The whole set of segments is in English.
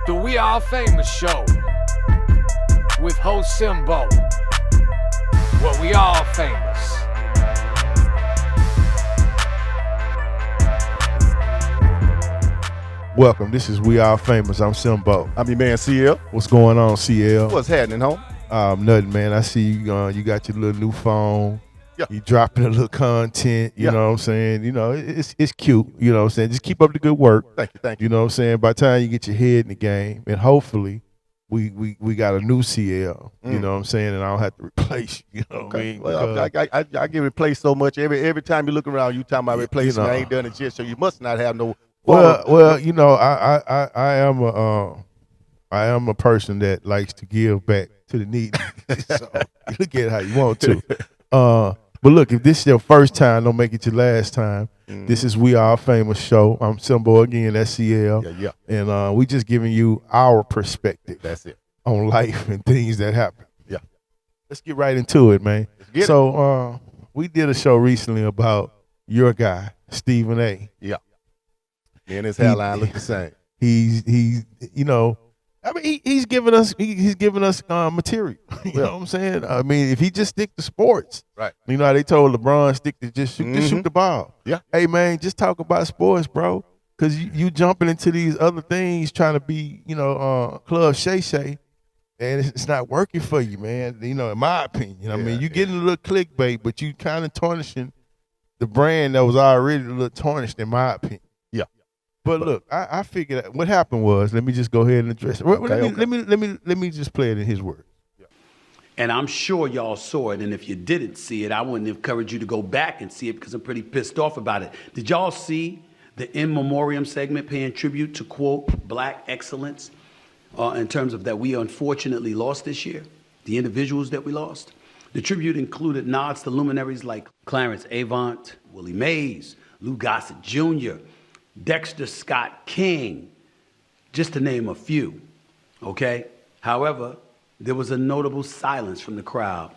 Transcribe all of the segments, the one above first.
The We Are Famous Show with host Simbo. Well, we all famous. Welcome. This is We Are Famous. I'm Simbo. I'm your man CL. What's going on, CL? What's happening, home? Nothing, man. I see you. You got your little new phone. Yeah. You dropping a little content. You know what I'm saying? You know, it's cute. You know what I'm saying? Just keep up the good work. Thank you. You know what I'm saying? By the time you get your head in the game, and hopefully we got a new CL. You know what I'm saying? And I don't have to replace you. You know what I mean? Well, I get replaced so much. Every time you look around, you talking about replacing. I ain't done it yet, so you must not have no. Well, you know, I am a person that likes to give back to the needy. So you look at it how you want to. But look, if this is your first time, don't make it your last time. This is We Are Famous Show. I'm Simbo again, that's CL. Yeah. And we just giving you our perspective. That's it. On life and things that happen. Yeah. Let's get right into it, man. We did a show recently about your guy, Stephen A. Yeah. Me and his hairline look the same. He's you know, I mean he's giving us material. You know what I'm saying? I mean, if he just stick to sports, right? You know how they told LeBron stick to just shoot the ball. Yeah. Hey man, just talk about sports, bro. Cause you jumping into these other things, trying to be, Club Shay Shay, and it's not working for you, man. You know, in my opinion. I mean, you getting a little clickbait, but you kind of tarnishing the brand that was already a little tarnished, in my opinion. But look, I figured out what happened was. Let me just go ahead and address it. Let me just play it in his words. Yeah. And I'm sure y'all saw it. And if you didn't see it, I wouldn't encourage you to go back and see it because I'm pretty pissed off about it. Did y'all see the in memoriam segment paying tribute to quote Black excellence in terms of that we unfortunately lost this year, the individuals that we lost? The tribute included nods to luminaries like Clarence Avant, Willie Mays, Lou Gossett Jr., Dexter Scott King, just to name a few, okay? However, there was a notable silence from the crowd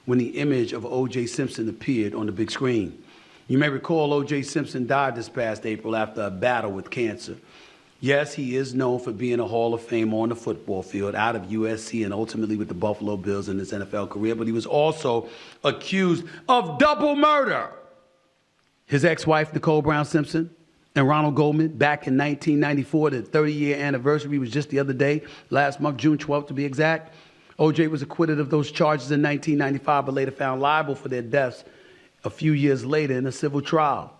when the image of OJ Simpson appeared on the big screen. You may recall OJ Simpson died this past April after a battle with cancer. Yes, he is known for being a Hall of Famer on the football field, out of USC and ultimately with the Buffalo Bills in his NFL career, but he was also accused of double murder. His ex-wife, Nicole Brown Simpson, and Ronald Goldman, back in 1994, the 30-year anniversary was just the other day, last month, June 12th to be exact. OJ was acquitted of those charges in 1995, but later found liable for their deaths a few years later in a civil trial.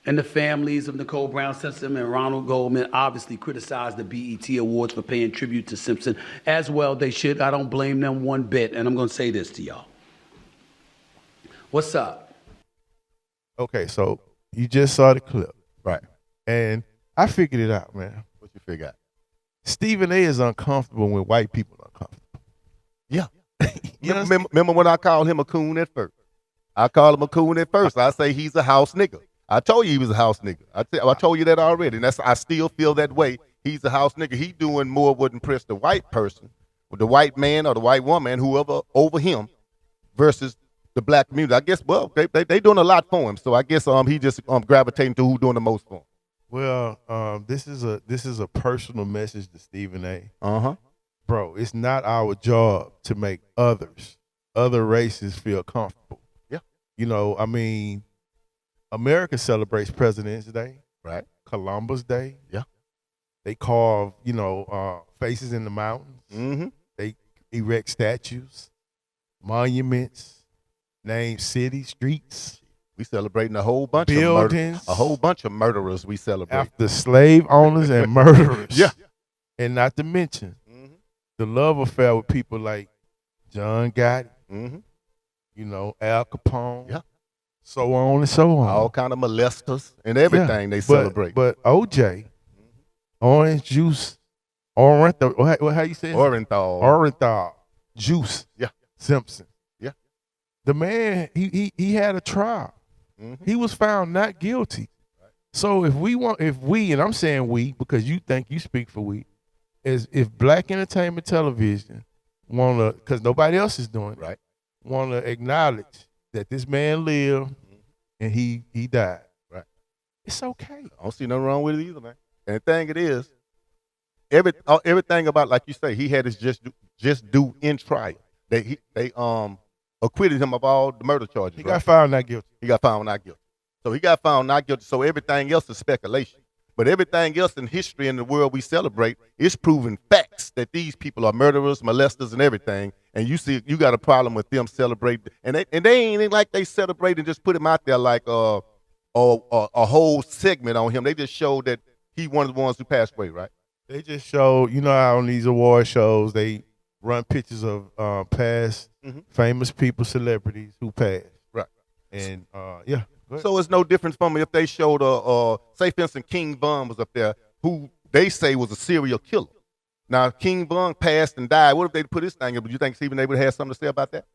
And the families of Nicole Brown Simpson and Ronald Goldman obviously criticized the B.E.T. awards for paying tribute to Simpson. As well they should. I don't blame them one bit. And I'm going to say this to y'all. What's up? Okay, so you just saw the clip. Right. And I figured it out, man. What you figure out? Stephen A. is uncomfortable when white people are uncomfortable. Yeah. Remember when I called him a coon at first? I called him a coon at first. I say he's a house nigga. I told you he was a house nigga. I told you that already, and I still feel that way. He's a house nigga. He doing more what impress the white person, or the white man or the white woman, whoever over him, versus the black community. I guess, well, they doing a lot for him. So I guess he just gravitating to who doing the most for him. Well, this is a personal message to Stephen A. Bro, it's not our job to make other races feel comfortable. Yeah. You know, I mean, America celebrates President's Day. Right. Columbus Day. Yeah. They carve, faces in the mountains. Mm-hmm. They erect statues, monuments, name cities, streets. We celebrating a whole bunch buildings, of murderers. We celebrate after slave owners and murderers. Yeah, and not to mention the love affair with people like John Gotti, Al Capone, so on and so on. All kind of molesters and everything they celebrate. But OJ, orange juice, Orenthal, how you say it? Orenthal juice. Yeah, Simpson. Yeah, the man he had a trial. He was found not guilty. Right. So if we, and I'm saying we because you think you speak for we, is if Black Entertainment Television wanna, because nobody else is doing it, right, wanna acknowledge that this man lived and he died. Right. It's okay. I don't see nothing wrong with it either, man. And the thing it is, everything about, like you say, he had his just do in trial. They acquitted him of all the murder charges. He got found not guilty. He got found not guilty. So he got found not guilty. So everything else is speculation. But everything else in history in the world we celebrate is proven facts that these people are murderers, molesters, and everything. And you see, you got a problem with them celebrating, and they ain't like they celebrate and just put him out there like a whole segment on him. They just showed that he one of the ones who passed away, right? They just show, you know how on these award shows they run pictures of past famous people, celebrities who passed. Right. And yeah. So it's no difference from if they showed say for instance King Von was up there, who they say was a serial killer. Now if King Von passed and died, what if they put his thing up? Do you think Stephen A would have something to say about that?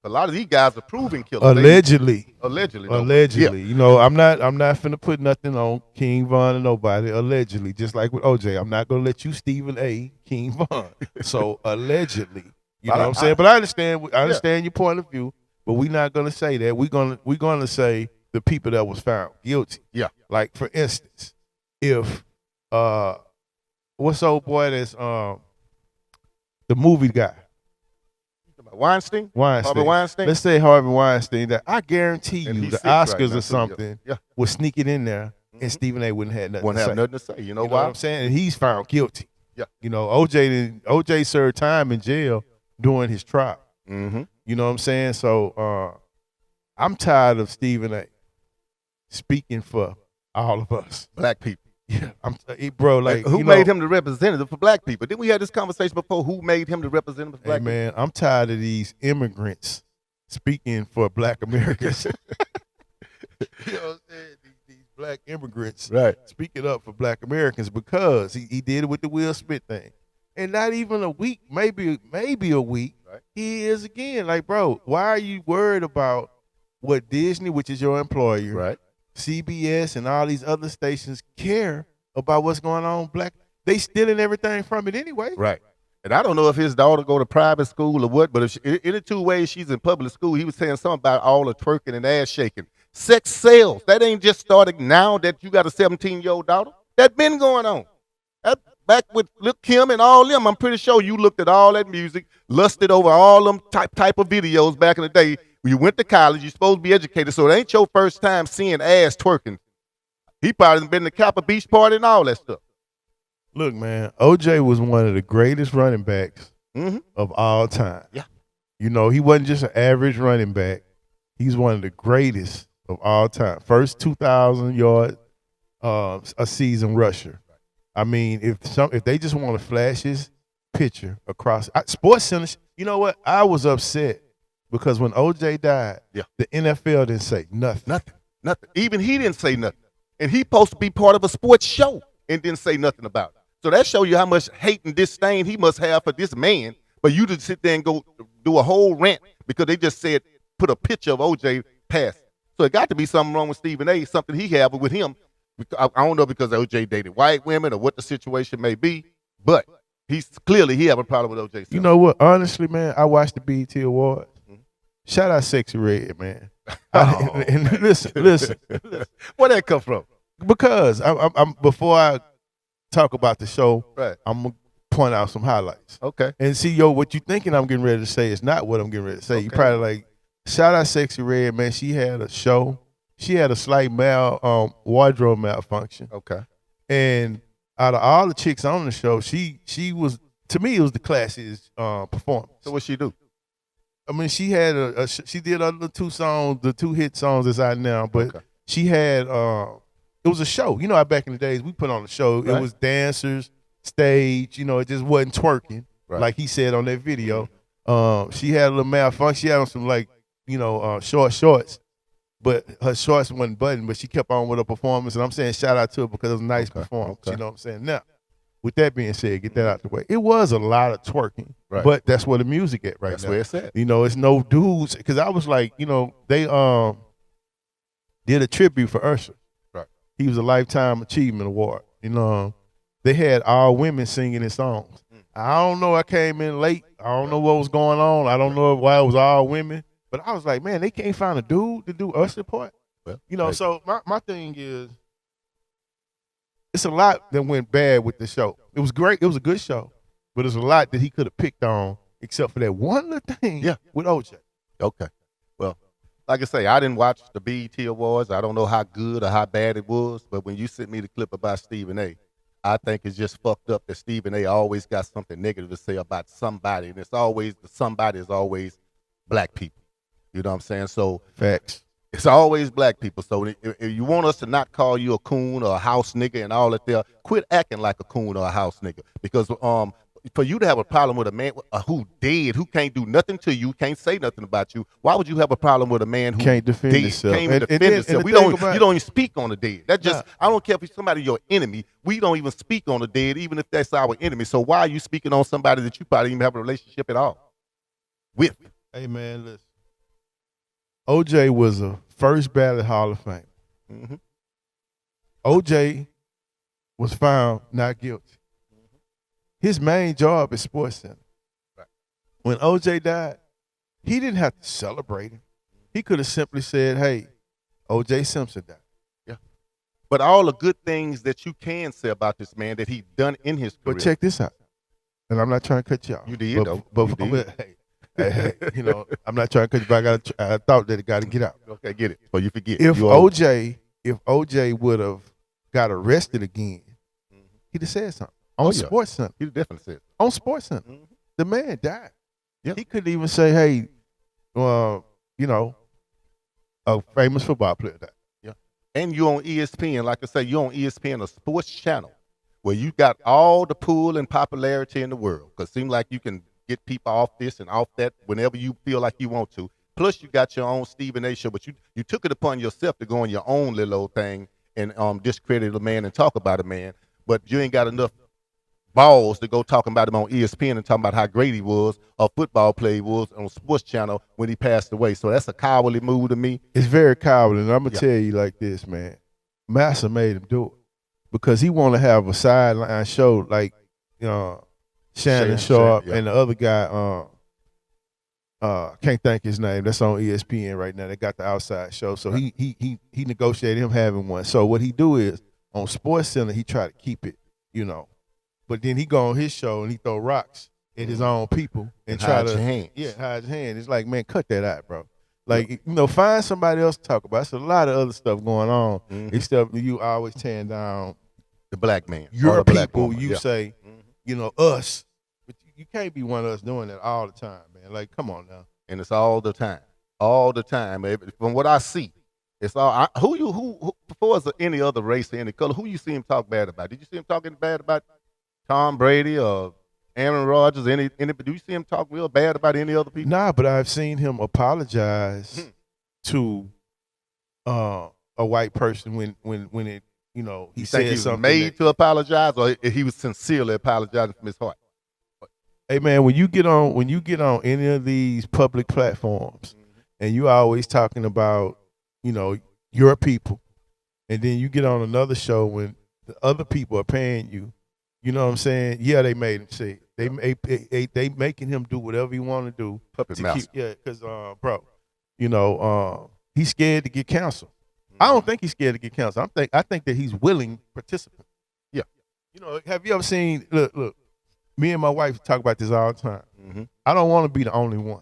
A lot of these guys are proven killers. Allegedly. Yeah. You know, I'm not finna put nothing on King Von or nobody. Allegedly. Just like with OJ. I'm not gonna let you Stephen A. King Von. So allegedly. You know what I'm saying? But I understand your point of view. But we're not gonna say that. We're gonna say the people that was found guilty. Yeah. Like for instance, if what's old boy that's the movie guy? Weinstein? Harvey Weinstein? Let's say Harvey Weinstein. That I guarantee And you he's the sick right Oscars now, or something yeah. would sneak it in there, and Stephen A. wouldn't have nothing. Wouldn't have nothing to say. You know what why? I'm saying? And he's found guilty. Yeah. You know, OJ served time in jail during his trial. Mm-hmm. You know what I'm saying? So I'm tired of Stephen A. speaking for all of us. Black people. Yeah, bro. Like who made him the representative for black people? Didn't we have this conversation before? Who made him the representative for black people? Man, I'm tired of these immigrants speaking for black Americans. You know what I'm saying? These black immigrants speaking up for black Americans because he did it with the Will Smith thing. And not even a week, maybe a week, he is again. Like, bro, why are you worried about what Disney, which is your employer, CBS and all these other stations care about what's going on? They stealing everything from it anyway. Right. And I don't know if his daughter go to private school or what, but if in the 2 ways she's in public school, he was saying something about all the twerking and ass shaking. Sex sales. That ain't just started now that you got a 17-year-old daughter. That been going on. Back with Lil Kim and all them, I'm pretty sure you looked at all that music, lusted over all them type of videos back in the day. When you went to college, you're supposed to be educated, so it ain't your first time seeing ass twerking. He probably been to Kappa Beach party and all that stuff. Look, man, OJ was one of the greatest running backs of all time. Yeah. You know, he wasn't just an average running back. He's one of the greatest of all time. First 2,000 yard a season rusher. I mean, if they just want to flash his picture across Sports Center, you know what? I was upset because when OJ died, the NFL didn't say nothing. Nothing. Even he didn't say nothing. And he supposed to be part of a sports show and didn't say nothing about it. So that shows you how much hate and disdain he must have for this man. But you just sit there and go do a whole rant because they just said, put a picture of OJ passing. So it got to be something wrong with Stephen A., something he have with him. I don't know because OJ dated white women or what the situation may be, but he have a problem with OJ Simpson. You know what? Honestly, man, I watched the B.E.T. Awards. Shout out Sexy Red, man. And listen. Where that come from? Because I'm before I talk about the show, I'm gonna point out some highlights. Okay. And see, what you thinking I'm getting ready to say is not what I'm getting ready to say. Okay. You probably like, shout out Sexy Red, man. She had a show. She had a slight wardrobe malfunction. Okay. And out of all the chicks on the show, she was, to me, it was the classiest performance. So what she do? I mean, she had she did the 2 songs, the 2 hit songs that's out now, but she had it was a show. You know how back in the days we put on a show. It was dancers, stage, it just wasn't twerking, like he said on that video. She had a little malfunction. She had on some short shorts. But her shorts wasn't buttoned, but she kept on with her performance. And I'm saying shout out to her because it was a nice performance. You know what I'm saying? Now, with that being said, get that out the way. It was a lot of twerking, but that's where the music at right now. That's where it's at. It's no dudes. Because I was like, they did a tribute for Usher. Right. He was a Lifetime Achievement Award. They had all women singing his songs. I don't know. I came in late. I don't know what was going on. I don't know why it was all women. But I was like, man, they can't find a dude to do Usher part. Well, so my thing is, it's a lot that went bad with the show. It was great. It was a good show, but there's a lot that he could have picked on, except for that one little thing. Yeah. With OJ. Okay. Well, like I say, I didn't watch the BET Awards. I don't know how good or how bad it was, but when you sent me the clip about Stephen A., I think it's just fucked up that Stephen A. always got something negative to say about somebody, and it's always the somebody is always black people. You know what I'm saying? So Facts. it's always black people. So if you want us to not call you a coon or a house nigga and all that there, quit acting like a coon or a house nigga. Because for you to have a problem with a man who dead, who can't do nothing to you, can't say nothing about you, why would you have a problem with a man who Can't defend dead, himself. can't even And defend then- himself? and the You thing about- don't even speak on the dead. That just Nah. I don't care if somebody your enemy. We don't even speak on the dead, even if that's our enemy. So why are you speaking on somebody that you probably even have a relationship at all with? Hey man, listen. OJ was a first ballot Hall of Fame. Mm-hmm. OJ was found not guilty. His main job is Sports Center. Right. When OJ died, he didn't have to celebrate him. He could have simply said, "Hey, OJ Simpson died." But all the good things that you can say about this man that he done in his career. But check this out, and I'm not trying to cut you off. You did, though. But, You did. hey, you know, I'm not trying to cut you. But I thought that it got to get out. Okay, get it. So you forget. If You old. OJ would have got arrested again, he'd have said something on Oh, yeah. Sports Center. You definitely said. On Sports Center, Mhm. the man died. Yeah. He couldn't even say, "Hey, you know, a famous football player died." And you on ESPN, like I say, you on ESPN, a sports channel, where you got all the pull and popularity in the world. Because it seems like you can get people off this and off that whenever you feel like you want to. Plus, you got your own Stephen A. show, but you took it upon yourself to go on your own little old thing and discredit a man and talk about a man. But you ain't got enough balls to go talking about him on ESPN and talking about how great he was, a football player he was on Sports Channel when he passed away. So that's a cowardly move to me. It's very cowardly, and I'm gonna Yeah. tell you like this, man. Massa made him do it because he want to have a sideline show like Shannon Shannon, Sharp yeah. and the other guy. Can't think his name. That's on ESPN right now. They got the outside show, so he negotiated him having one. So what he do is on Sports Center, he try to keep it, but then he go on his show and he throw rocks at his own people and try hide to your hands. hide his hand. It's like, man, cut that out, bro. Like, find somebody else to talk about. There's a lot of other stuff going on. Mhm. Except you always tearing down The black man. or your the black people. woman. You Yeah. say, Mhm. us. But you can't be one of us doing that all the time, man. Like, come on now. And it's all the time. All the time. From what I see, it's all. Who before as any other race or any color, who you see him talk bad about? Did you see him talking bad about Tom Brady or Aaron Rodgers? Any? Do you see him talk real bad about any other people? Nah, but I've seen him apologize to a white person when it he You think said he was something. made to apologize, or he was sincerely apologizing from his heart? Hey man, when you get on any of these public platforms, and you always talking about your people, and then you get on another show when the other people are paying you, you know what I'm saying? Yeah, they made him say it. They making him do whatever he want to do. Puppet to master. because bro, he's scared to get canceled. I don't think he's scared to get canceled. I think that he's willing participant. Yeah. Have you ever seen? Look. Me and my wife talk about this all the time. Mm-hmm. I don't want to be the only one.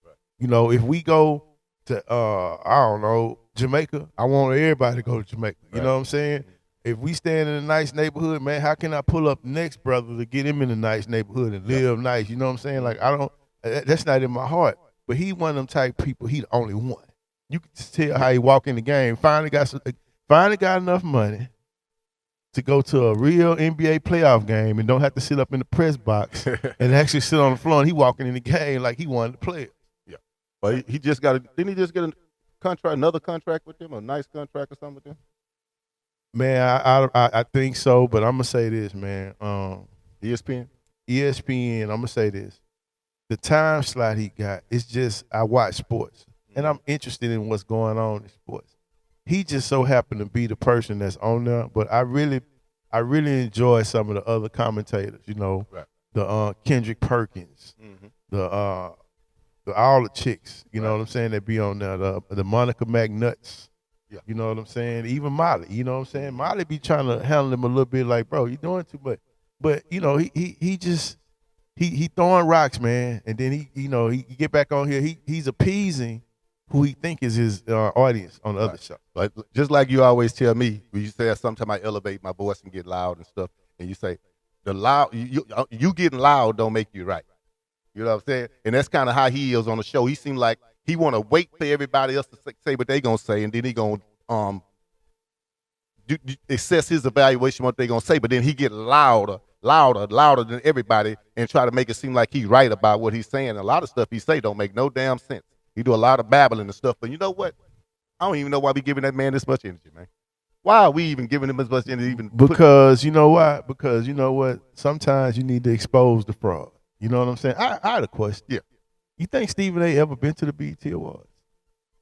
Right. If we go to I don't know, Jamaica, I want everybody to go to Jamaica. You know what I'm saying? If we stand in a nice neighborhood, man, how can I pull up next brother to get him in a nice neighborhood and live nice? You know what I'm saying? Like that's not in my heart. But he one of them type of people. He the only one. You can just tell how he walk in the game. Finally got enough money to go to a real NBA playoff game and don't have to sit up in the press box and actually sit on the floor, and he walking in the game like he wanted to play it. Yeah. But he just got didn't he just get a contract, another contract with them, a nice contract or something with them? Man, I think so, but I'm gonna say this, man. ESPN. I'm gonna say this. The time slot he got, it's just I watch sports and I'm interested in what's going on in sports. He just so happened to be the person that's on there, but I really enjoy some of the other commentators. Right. The Kendrick Perkins, Mm-hmm. the all the chicks. You know what I'm saying? That be on there. The Monica McNuts. Yeah. You know what I'm saying? Even Molly. You know what I'm saying? Molly be trying to handle him a little bit like, bro, you doing too much. But you know, he just he throwing rocks, man, and then he get back on here. He's appeasing who he think is his audience on the other show. But just like you always tell me, when you say sometimes I elevate my voice and get loud and stuff, and you say the loud you getting loud don't make you right. You know what I'm saying? And that's kind of how he is on the show. He seems like he want to wait for everybody else to say what they gonna say, and then he gonna assess his evaluation what they gonna say. But then he get louder than everybody, and try to make it seem like he right about what he's saying. A lot of stuff he say don't make no damn sense. He do a lot of babbling and stuff. But you know what? I don't even know why we giving that man this much energy, man. Why are we even giving him as much energy? Because you know why? Because you know what? Sometimes you need to expose the fraud. You know what I'm saying? I had a question. Yeah. You think Stephen A. ever been to the B.E.T. Awards?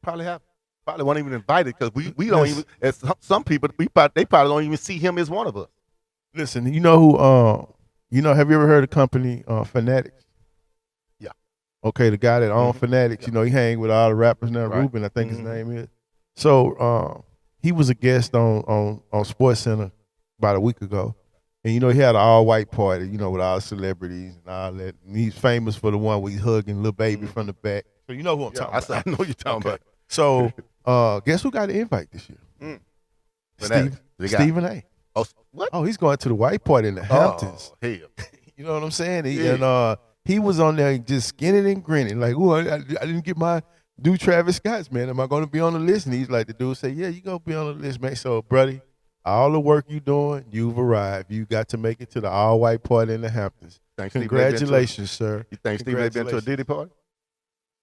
Probably have. Probably weren't even invited because we don't even. As some people, they probably don't even see him as one of us. Listen, you know who? Have you ever heard of the company Fanatics? Yeah. Okay, the guy that owns Fanatics. You know, he hang with all the rappers now. Right. Ruben, I think his name is. So he was a guest on Sports Center about a week ago. And, you know, he had an all-white party, you know, with all the celebrities and all that. And he's famous for the one where he's hugging little baby from the back. So you know who I'm talking about. I know you're talking about. So guess who got the invite this year? Stephen A. Oh, what? Oh, he's going to the white party in the Hamptons. Oh, hell. You know what I'm saying? And he was on there just skinning and grinning. Like, oh, I didn't get my due Travis Scott's, man. Am I going to be on the list? And he's like, the dude say, yeah, you going to be on the list, man. So, buddy, all the work you doing, you've arrived. You got to make it to the all-white party in the Hamptons. Congratulations, sir. You think Stephen A. been to a Diddy party?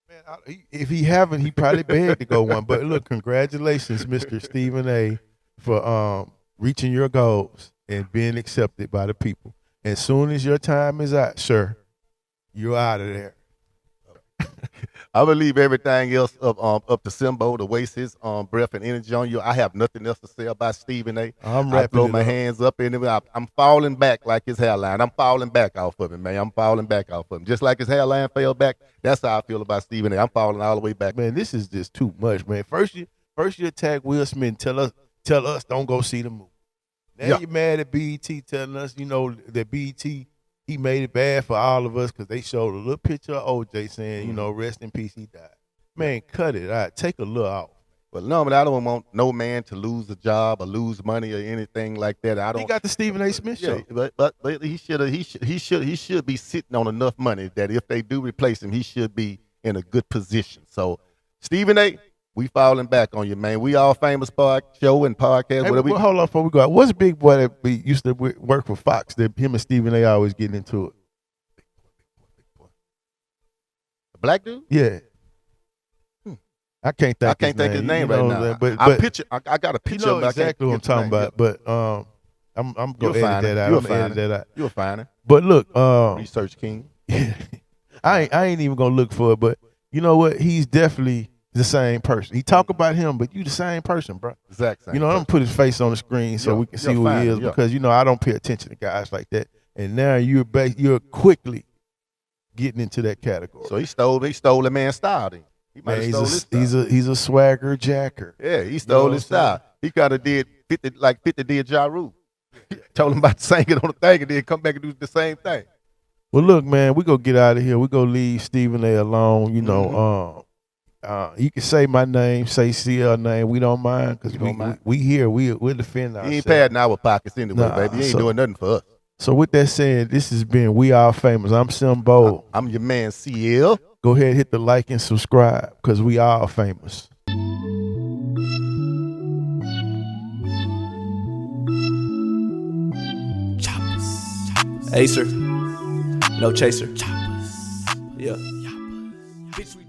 Man, if he haven't, he probably begged to go one. But look, congratulations, Mr. Stephen A., for reaching your goals and being accepted by the people. As soon as your time is out, sir, you're out of there. I believe everything else up to Simbo to waste his breath and energy on you. I have nothing else to say about Stephen A. I throw my hands up in it. I'm falling back like his hairline. I'm falling back off of him, man. I'm falling back off of him. Just like his hairline fell back, that's how I feel about Stephen A. I'm falling all the way back. Man, this is just too much, man. First you attack Will Smith and tell us don't go see the movie. Now you're mad at B.E.T. telling us, you know, that B.E.T. he made it bad for all of us because they showed a little picture of OJ saying, you know, rest in peace, he died. Man, cut it out. Take a look out. But no, but I don't want no man to lose a job or lose money or anything like that. I don't. He got the Stephen A. Smith show. But he should be sitting on enough money that if they do replace him, he should be in a good position. So Stephen A., we falling back on you, man. We all famous show and podcast. Hey, hold on before we go out. What's Big Boy that we used to work for Fox that him and Stephen A. always getting into it? A black dude? Yeah. I can't think his name right now. But I got a picture. You know exactly what I'm talking about. But I'm gonna edit that out. I'm gonna edit that out. You'll find it. But look, research king. I ain't even gonna look for it. But you know what? He's definitely the same person. He talk about him, but you the same person, bro. Exact same. You know, I'm gonna put his face on the screen so we can see who he is because you know I don't pay attention to guys like that. And now you're quickly getting into that category. So he stole the man's style. Then he might have stole his style. He's a swagger jacker. Yeah, he stole his style. He kind of did 50 did Ja Rule. Told him about to sing it on the thing and then come back and do the same thing. Well, look, man, we gonna get out of here. We gonna leave Stephen A. alone. You know, you can say my name, say CL name. We don't mind because we here. We'll defend ourselves. He ain't padding our pockets anyway, baby. He ain't doing nothing for us. So with that said, this has been We All Famous. I'm Simbo. I'm your man, CL. Go ahead, hit the like and subscribe because we all famous. Acer, no chaser. Yeah.